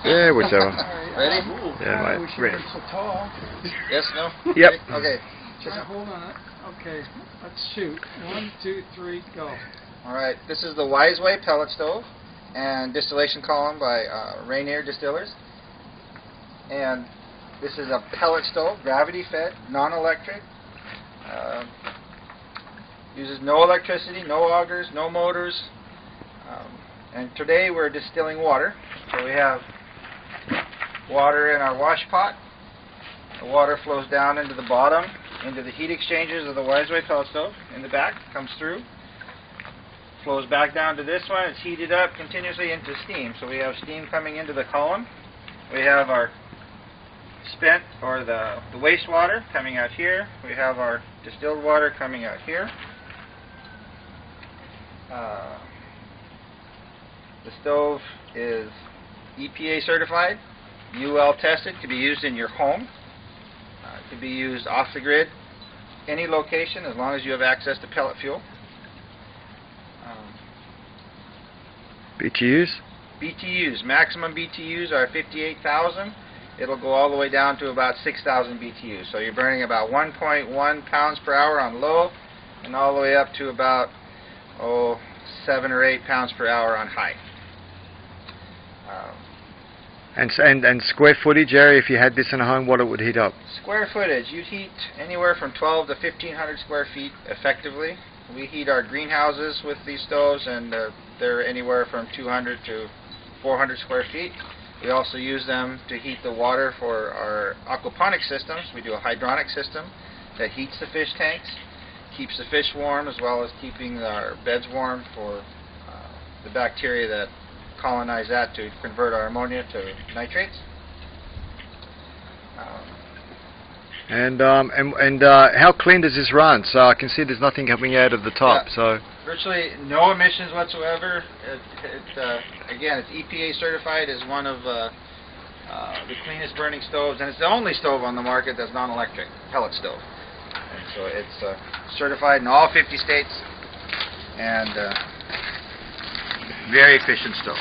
Yeah, whichever. Ready? Yeah, mate. Ready. So tall. Yes, no? Yep. Ready? Okay. Just hold on it. Okay, let's shoot. 1, 2, 3, go. Alright, this is the Wise Way pellet stove and distillation column by Rainier Distillers. And this is a pellet stove, gravity fed, non-electric. Uses no electricity, no augers, no motors. And today we're distilling water. So we have water in our wash pot. The water flows down into the bottom, into the heat exchangers of the Wise Way pellet stove in the back, comes through, flows back down to this one. It's heated up continuously into steam. So we have steam coming into the column. We have our spent, or the wastewater coming out here. We have our distilled water coming out here. The stove is EPA certified, UL tested, to be used in your home, to be used off the grid, any location, as long as you have access to pellet fuel. BTUs? BTUs, maximum BTUs are 58,000. It'll go all the way down to about 6,000 BTUs. So you're burning about 1.1 pounds per hour on low, and all the way up to about 7 or 8 pounds per hour on high. And square footage, Jerry, if you had this in a home, what it would heat up? Square footage, you'd heat anywhere from 12 to 1,500 square feet effectively. We heat our greenhouses with these stoves, and they're anywhere from 200 to 400 square feet. We also use them to heat the water for our aquaponic systems. We do a hydronic system that heats the fish tanks, keeps the fish warm, as well as keeping our beds warm for the bacteria that colonize that to convert our ammonia to nitrates. How clean does this run? So I can see there's nothing coming out of the top. Yeah. So Virtually no emissions whatsoever. Again, it's EPA certified as one of the cleanest burning stoves, and it's the only stove on the market that's non-electric, pellet stove. And so it's certified in all 50 states, and very efficient stove.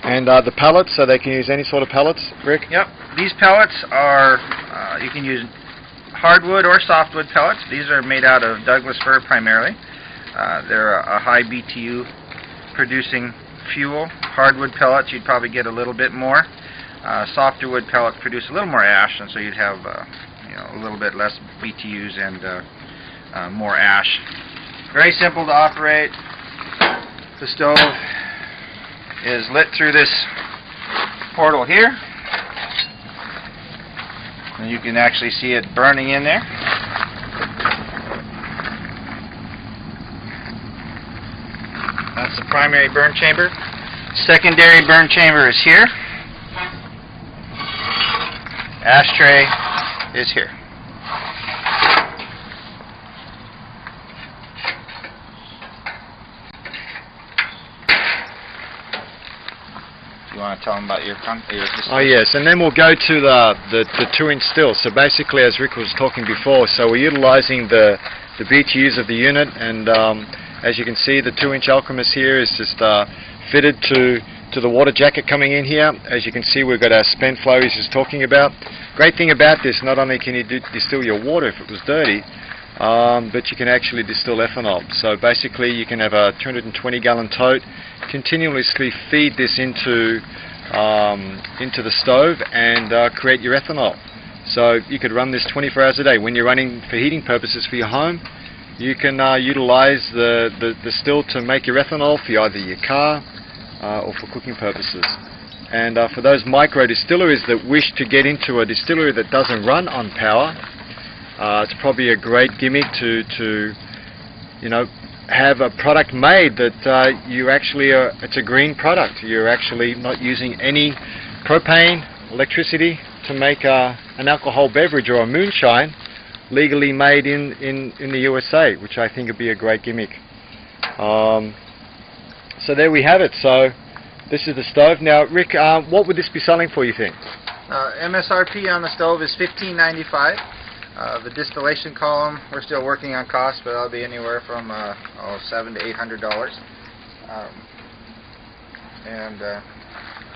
And the pellets, so they can use any sort of pellets, Rick? Yep. These pellets are, you can use hardwood or softwood pellets. These are made out of Douglas fir primarily. They're a high BTU producing fuel. Hardwood pellets, you'd probably get a little bit more. Softer wood pellets produce a little more ash, and so you'd have a little bit less BTUs and more ash. Very simple to operate. The stove is lit through this portal here, and you can actually see it burning in there. That's the primary burn chamber. Secondary burn chamber is here. Ashtray is here. You want to tell them about your Oh yes, and then we'll go to the 2-inch still. So basically, as Rick was talking before, so we're utilizing the BTUs of the unit, and as you can see, the 2-inch Alchemist here is just fitted to the water jacket coming in here. As you can see, we've got our spent flow he's just talking about. Great thing about this, not only can you distill your water if it was dirty, but you can actually distill ethanol. So basically you can have a 220-gallon tote, continuously feed this into the stove and create your ethanol. So you could run this 24 hours a day. When you're running for heating purposes for your home, you can utilize the still to make your ethanol for either your car or for cooking purposes. And for those micro distilleries that wish to get into a distillery that doesn't run on power, it's probably a great gimmick to have a product made that you actually it's a green product. You're actually not using any propane, electricity to make an alcohol beverage or a moonshine legally made in the USA, which I think would be a great gimmick. So there we have it. So this is the stove. Now, Rick, what would this be selling for, you think? MSRP on the stove is $15.95. The distillation column, we're still working on cost, but that'll be anywhere from $700 to $800. And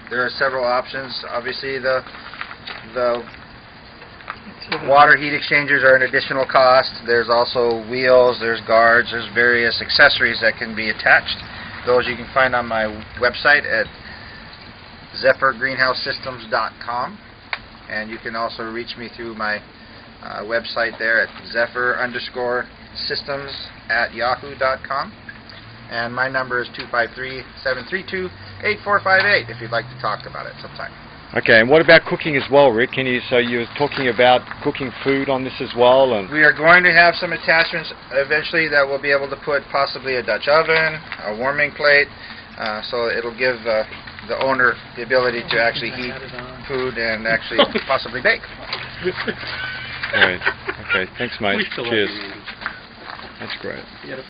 there are several options. Obviously, the water heat exchangers are an additional cost. There's also wheels, there's guards, there's various accessories that can be attached. Those you can find on my website at zephyrgreenhousesystems.com, and you can also reach me through my website there at zephyr_systems@yahoo.com, and my number is 253-732-8458 if you'd like to talk about it sometime. Okay, and what about cooking as well, Rick? So you were talking about cooking food on this as well, and we are going to have some attachments eventually that we'll be able to put possibly a Dutch oven, a warming plate, so it'll give the owner the ability to actually heat food and actually possibly bake. Great. Okay, thanks, mate. Cheers. That's great.